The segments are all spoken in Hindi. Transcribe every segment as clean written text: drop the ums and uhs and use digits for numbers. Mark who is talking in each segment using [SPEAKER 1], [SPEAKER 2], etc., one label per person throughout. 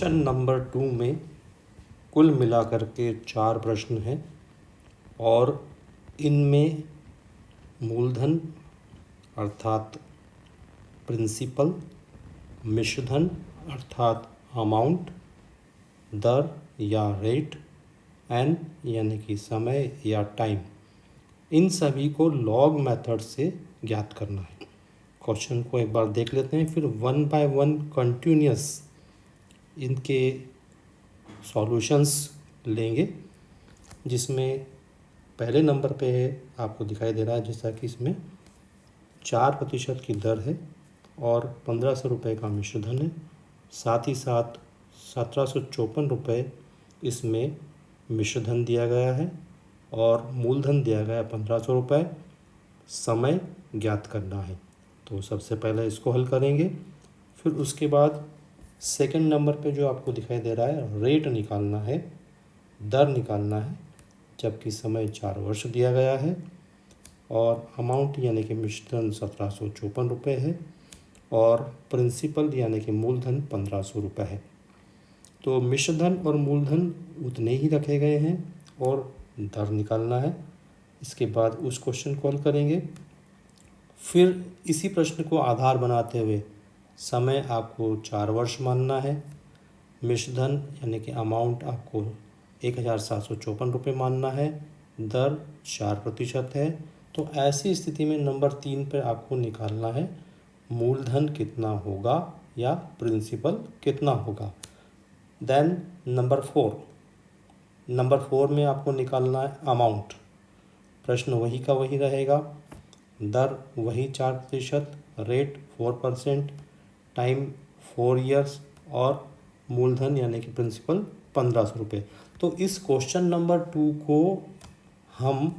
[SPEAKER 1] क्वेश्चन नंबर 2 में कुल मिलाकर के 4 प्रश्न हैं और इनमें मूलधन अर्थात प्रिंसिपल, मिश्रधन अर्थात अमाउंट, दर या रेट, एन यानी कि समय या टाइम, इन सभी को लॉग मेथड से ज्ञात करना है। क्वेश्चन को एक बार देख लेते हैं, फिर 1 बाय 1 कंटिन्यूस इनके सॉल्यूशंस लेंगे, जिसमें पहले नंबर पे आपको दिखाई दे रहा है जैसा कि इसमें 4% की दर है और 1500 रुपये का मिश्रधन है, साथ ही साथ 1754 रुपये इसमें मिश्रधन दिया गया है और मूलधन दिया गया है 1500 रुपये। समय ज्ञात करना है, तो सबसे पहले इसको हल करेंगे। फिर उसके बाद सेकंड नंबर पे जो आपको दिखाई दे रहा है रेट निकालना है, दर निकालना है, जबकि समय 4 वर्ष दिया गया है और अमाउंट यानी कि मिश्रधन 1754 रुपये है और प्रिंसिपल यानी कि मूलधन 1500 रुपये है। तो मिश्रधन और मूलधन उतने ही रखे गए हैं और दर निकालना है। इसके बाद उस क्वेश्चन को हल करेंगे। फिर इसी प्रश्न को आधार बनाते हुए समय आपको 4 वर्ष मानना है, मिश्रधन यानी कि अमाउंट आपको 1754 रुपये मानना है, दर 4% है। तो ऐसी स्थिति में नंबर 3 पर आपको निकालना है मूलधन कितना होगा या प्रिंसिपल कितना होगा। देन नंबर 4 में आपको निकालना है अमाउंट। प्रश्न वही का वही रहेगा, दर वही 4%, रेट 4%, टाइम 4 इयर्स और मूलधन यानी कि प्रिंसिपल 1500 रुपये। तो इस क्वेश्चन नंबर 2 को हम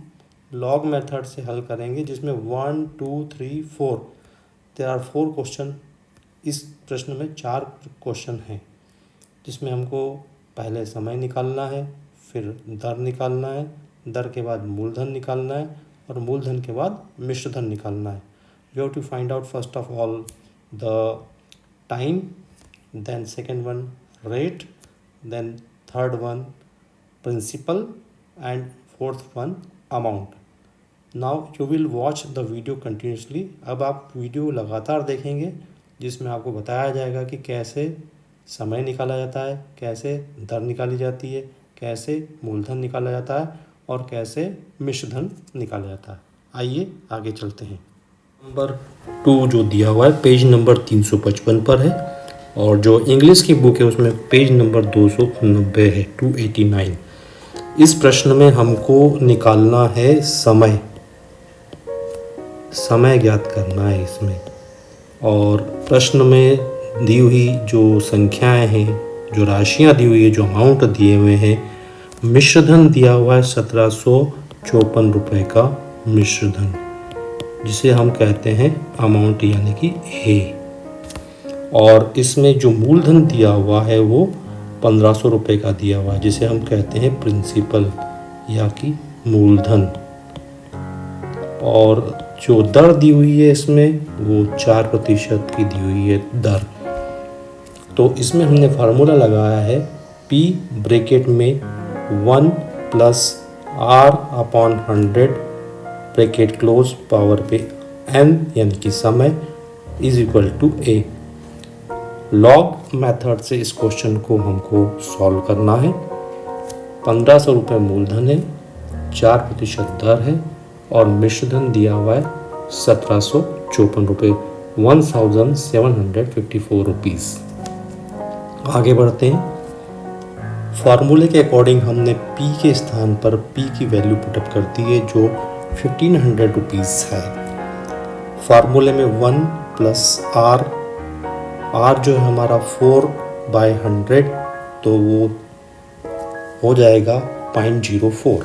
[SPEAKER 1] लॉग मेथड से हल करेंगे, जिसमें 1 2 3 4 देयर आर 4 क्वेश्चन। इस प्रश्न में 4 क्वेश्चन हैं, जिसमें हमको पहले समय निकालना है, फिर दर निकालना है, दर के बाद मूलधन निकालना है और मूलधन के बाद मिश्रधन निकालना है। We have to find out first of all the time, then second one rate, then third one principal and fourth one amount. Now you will watch the video continuously. अब आप वीडियो लगातार देखेंगे, जिसमें आपको बताया जाएगा कि कैसे समय निकाला जाता है, कैसे दर निकाली जाती है, कैसे मूलधन निकाला जाता है और कैसे मिश्रधन निकाला जाता है। आइए आगे चलते हैं। नंबर 2 जो दिया हुआ है पेज नंबर 355 पर है और जो इंग्लिश की बुक है उसमें पेज नंबर 290 है, 289। इस प्रश्न में हमको निकालना है समय ज्ञात करना है इसमें। और प्रश्न में दी हुई जो संख्याएं हैं, जो राशियां दी हुई है, जो अमाउंट दिए हुए हैं, मिश्रधन दिया हुआ है 1754 रुपये का मिश्रधन, जिसे हम कहते हैं अमाउंट यानी कि ए। और इसमें जो मूलधन दिया हुआ है वो 1500 रुपये का दिया हुआ है, जिसे हम कहते हैं प्रिंसिपल या कि मूलधन। और जो दर दी हुई है इसमें वो 4% की दी हुई है दर। तो इसमें हमने फार्मूला लगाया है P ब्रैकेट में 1 + R/100 ब्रैकेट क्लोज पावर पे n यानी कि समय is equal to a। Log method से इस क्वेश्चन को हमको सॉल्व करना है। 1500 रुपये मूलधन है, 4% दर है और मिश्रधन दिया हुआ है 1754 रुपये, 1754 रुपीज़। आगे बढ़ते हैं। फार्मूले के अकॉर्डिंग हमने P के स्थान पर P की वैल्यू पुटअप कर दी है, जो 1500 रुपीज़ है। फार्मूले में 1 + R जो है हमारा 4/100, तो वो हो जाएगा 0.04।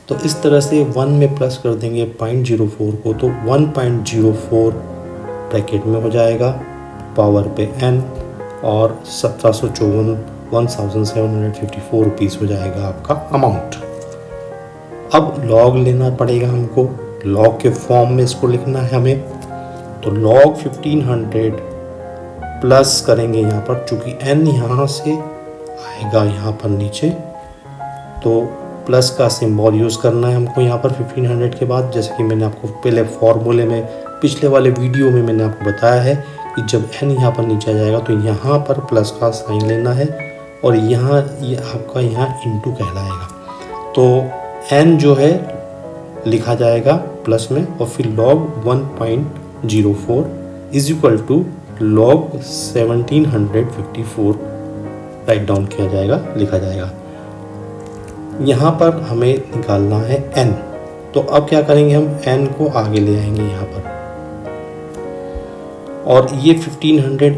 [SPEAKER 1] तो इस तरह से 1 में प्लस कर देंगे 0.04 को, तो 1.04 ब्रैकेट में हो जाएगा पावर पे n और 1754 रुपीज़ हो जाएगा आपका अमाउंट। अब लॉग लेना पड़ेगा हमको, लॉग के फॉर्म में इसको लिखना है हमें। तो लॉग 1500 प्लस करेंगे यहाँ पर, चूँकि n यहाँ से आएगा यहाँ पर नीचे, तो प्लस का सिंबल यूज़ करना है हमको यहाँ पर 1500 के बाद। जैसे कि मैंने आपको पहले फॉर्मूले में, पिछले वाले वीडियो में मैंने आपको बताया है कि जब n यहाँ पर नीचे आ जाएगा तो यहाँ पर प्लस का साइन लेना है और यहाँ ये आपका यहाँ इंटू कहलाएगा। तो n जो है लिखा जाएगा प्लस में और फिर log 1.04 is equal to log 1754 write down किया जाएगा, लिखा जाएगा। यहाँ पर हमें निकालना है n, तो अब क्या करेंगे, हम n को आगे ले आएंगे यहाँ पर, और ये 1500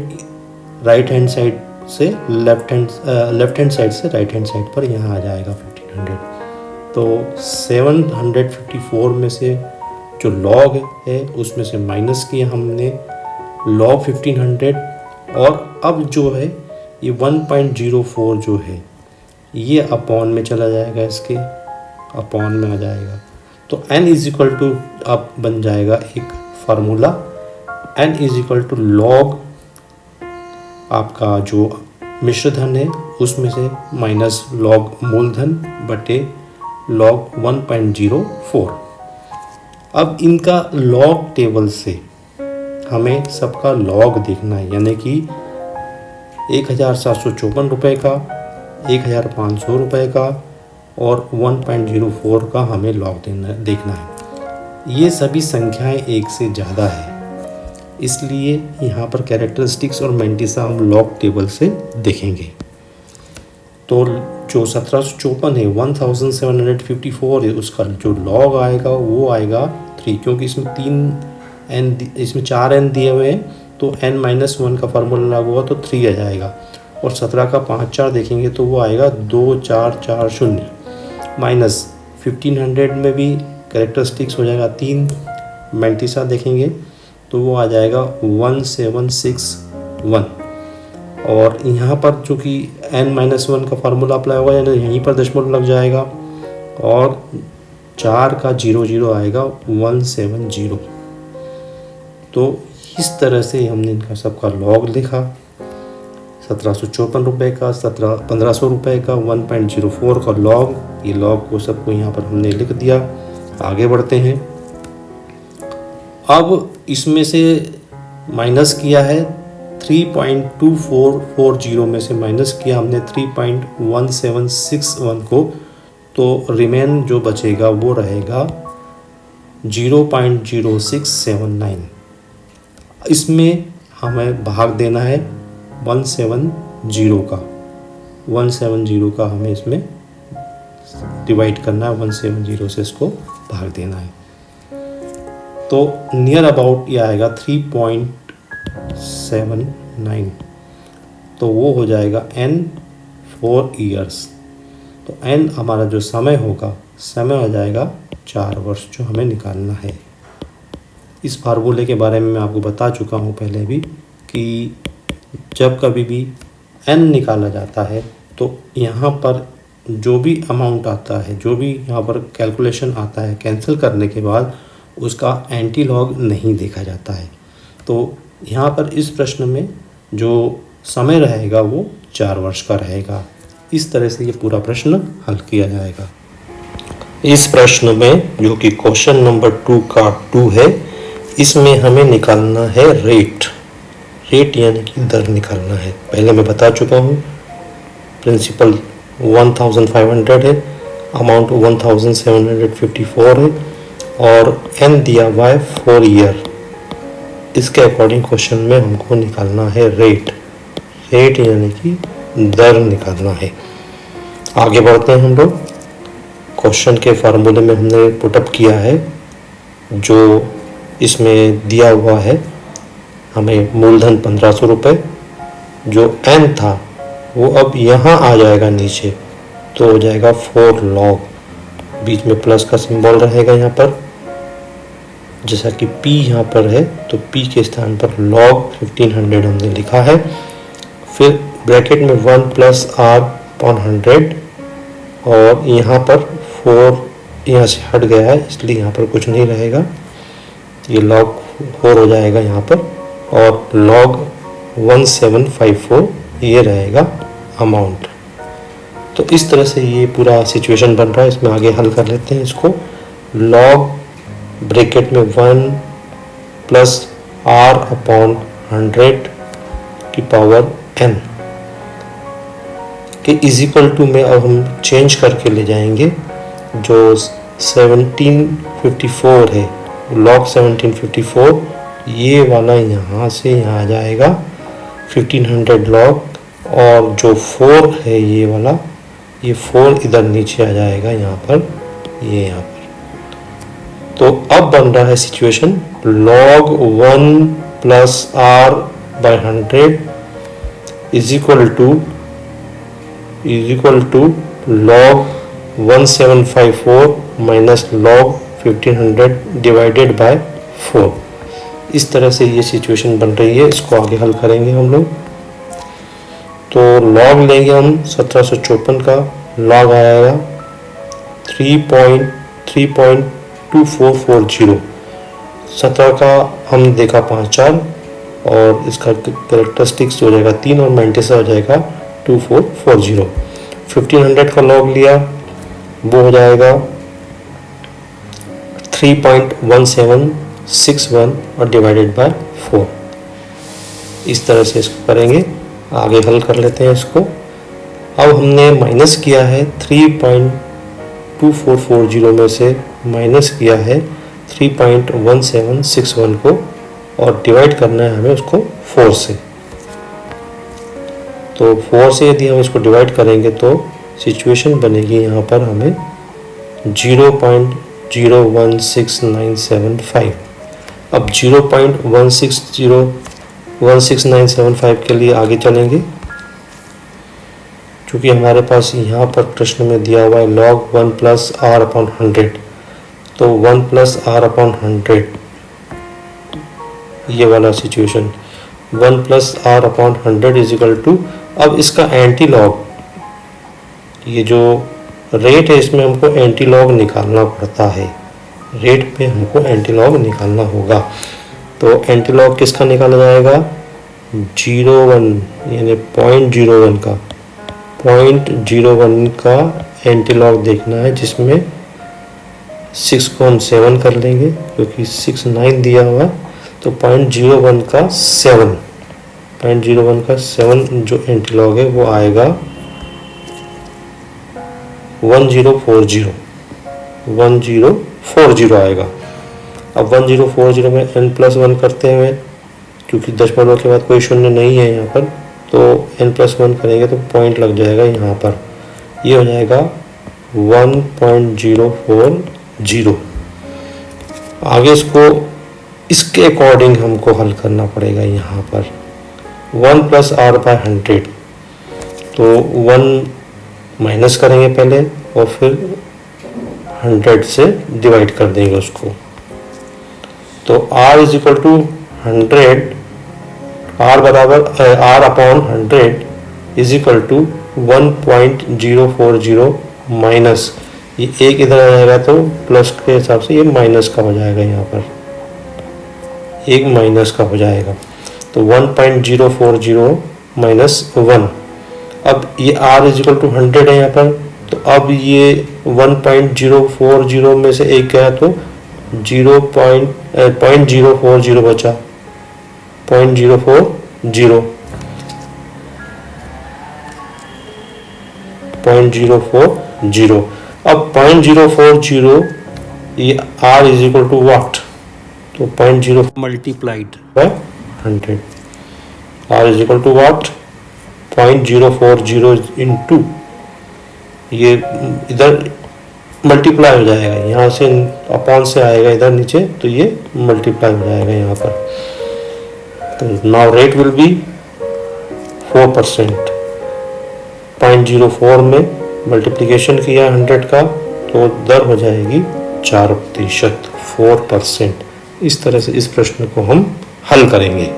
[SPEAKER 1] राइट हैंड साइड से लेफ्ट हैंड साइड से राइट हैंड साइड पर यहाँ आ जाएगा 1500। तो 754 में से जो log है उसमें से माइनस किया हमने log 1500, और अब जो है ये 1.04 जो है ये अपॉन में चला जाएगा, इसके अपॉन में आ जाएगा। तो n इज इक्वल टू अब बन जाएगा एक formula, n is equal to log आपका जो मिश्रधन है उसमें से माइनस log मूलधन बटे log 1.04। अब इनका log टेबल से हमें सबका log देखना है, यानी कि 1754 रुपये का, 1500 रुपये का और 1.04 का हमें log देखना है। ये सभी संख्याएं एक से ज़्यादा है, इसलिए यहाँ पर कैरेक्टरिस्टिक्स और मैंटिसा हम log टेबल से देखेंगे। तो जो 1754 है 1754 है, उसका जो log आएगा वो आएगा 3, क्योंकि इसमें 4 n दिए हुए हैं, तो n-1 का फार्मूला लागू हुआ तो 3 आ जाएगा। और 17 का 5 4 देखेंगे तो वो आएगा 2440 माइनस 1500 में भी कैरेक्टरिस्टिक्स हो जाएगा 3, मैंटिसा देखेंगे तो वो आ जाएगा 1761। और यहाँ पर चूँकि n-1 का फार्मूला अप्लाई होगा, यानी यहीं पर दशमलव लग जाएगा और 4 का 00 आएगा 170। तो इस तरह से हमने इनका सबका log लिखा, 1754 रुपये का, 1500 रुपये का, 1.04 का log, ये log को सबको यहाँ पर हमने लिख दिया। आगे बढ़ते हैं। अब इसमें से माइनस किया है 3.2440 में से माइनस किया हमने 3.1761 को, तो रिमेन जो बचेगा वो रहेगा 0.0679। इसमें हमें भाग देना है 170 का, 170 का हमें इसमें डिवाइड करना है, 170 से इसको भाग देना है। तो नियर अबाउट ये आएगा 3.79, तो वो हो जाएगा n 4 ईयर्स। तो n हमारा जो समय होगा, समय हो जाएगा 4 वर्ष जो हमें निकालना है। इस फार्मूले के बारे में मैं आपको बता चुका हूँ पहले भी कि जब कभी भी n निकाला जाता है तो यहाँ पर जो भी अमाउंट आता है, जो भी यहाँ पर कैलकुलेशन आता है, कैंसिल करने के बाद उसका एंटी लॉग नहीं देखा जाता है। तो यहाँ पर इस प्रश्न में जो समय रहेगा वो 4 वर्ष का रहेगा। इस तरह से ये पूरा प्रश्न हल किया जाएगा। इस प्रश्न में जो कि क्वेश्चन नंबर 2 का 2 है, इसमें हमें निकालना है रेट यानी कि दर निकालना है। पहले मैं बता चुका हूँ, प्रिंसिपल 1500 है, अमाउंट 1754 है और n दिया हुआ है 4 ईयर। इसके अकॉर्डिंग क्वेश्चन में हमको निकालना है रेट यानी कि दर निकालना है। आगे बढ़ते हैं हम लोग। क्वेश्चन के फार्मूले में हमने पुटअप किया है, जो इसमें दिया हुआ है हमें मूलधन 1500 रुपये, जो n था वो अब यहाँ आ जाएगा नीचे, तो हो जाएगा 4 log, बीच में प्लस का सिंबल रहेगा यहाँ पर, जैसा कि p यहाँ पर है तो p के स्थान पर log 1500 हमने लिखा है। फिर ब्रैकेट में 1 + r/100 और यहाँ पर 4 यहाँ से हट गया है इसलिए यहाँ पर कुछ नहीं रहेगा, ये log 4 हो जाएगा यहाँ पर। और log 1754 ये रहेगा अमाउंट। तो इस तरह से ये पूरा सिचुएशन बन रहा है। इसमें आगे हल कर लेते हैं इसको। लॉग ब्रैकेट में 1 प्लस r अपॉन 100 की पावर n के इज इक्वल टू में अब हम चेंज करके ले जाएंगे जो 1754 है, लॉग 1754 ये वाला यहाँ से यहाँ आ जाएगा 1500 लॉग, और जो 4 है ये वाला, ये 4 इधर नीचे आ जाएगा यहाँ पर, ये यहाँ पर। तो अब बन रहा है situation log 1 plus r by 100 is equal to log 1754 minus log 1500 divided by 4। इस तरह से ये सिचुएशन बन रही है। इसको आगे हल करेंगे हम लोग। तो log लेंगे हम 1754 का, log आएगा 3.2440। 17 का हम देखा 5-4 और इसका कैरेक्टरिस्टिक्स हो जाएगा 3 और 90 से हो जाएगा 2440। 1500 का log लिया, वो हो जाएगा 3.1761 और डिवाइडेड बाय 4। इस तरह से इसको करेंगे। आगे हल कर लेते हैं इसको। अब हमने माइनस किया है 3.2440 में से माइनस किया है 3.1761 को, और डिवाइड करना है हमें उसको 4 से। तो 4 से यदि हम इसको डिवाइड करेंगे तो सिचुएशन बनेगी यहाँ पर हमें 0.016975। अब 0.160975 के लिए आगे चलेंगे, क्योंकि हमारे पास यहाँ पर प्रश्न में दिया हुआ है log 1 प्लस r अपॉन 100। तो 1 प्लस r अपॉन 100 ये वाला situation 1 plus r upon 100 is equal to, अब इसका एंटी लॉग, ये जो रेट है इसमें हमको एंटी लॉग निकालना पड़ता है। रेट पे हमको एंटी लॉग निकालना होगा। तो एंटी लॉग किसका निकाला जाएगा? 0.1 यानी 0.01 का 0.01 का एंटी लॉग देखना है, जिसमें 6 को हम 7 कर लेंगे क्योंकि 6 9 दिया हुआ। तो 0.01 का 7, 0.01 का 7 जो एंटी लॉग है वो आएगा 1040 आएगा। अब 1040 में n+1 करते हुए, क्योंकि दशमलव के बाद कोई शून्य नहीं है यहाँ पर, तो n+1 करेंगे तो पॉइंट लग जाएगा यहाँ पर, ये हो जाएगा 1.040। आगे इसके अकॉर्डिंग हमको हल करना पड़ेगा। यहाँ पर 1 प्लस r बाय 100, तो 1 माइनस करेंगे पहले और फिर 100 से डिवाइड कर देंगे उसको। तो r is equal to 100, r बराबर r upon 100 is equal to 1.040 minus, ये एक इधर आ जाएगा तो प्लस के हिसाब से ये माइनस का हो जाएगा, यहाँ पर एक माइनस का हो जाएगा। तो 1.040 माइनस 1। अब ये r इज इक्वल टू 100 है यहाँ पर, तो अब ये 1.040 में से एक गया तो 0.040 बचा, 0.040। अब 0.040 ये r is equal to what? तो 0.0 multiplied by 100, r is equal to what? 0.040 into, ये इधर मल्टीप्लाई हो जाएगा, यहाँ से अपॉन से आएगा इधर नीचे, तो ये मल्टीप्लाई हो जाएगा यहाँ पर। तो नाउ रेट विल बी 4%। 0.04 में मल्टीप्लिकेशन किया 100 का, तो दर हो जाएगी 4%, 4%। इस तरह से इस प्रश्न को हम हल करेंगे।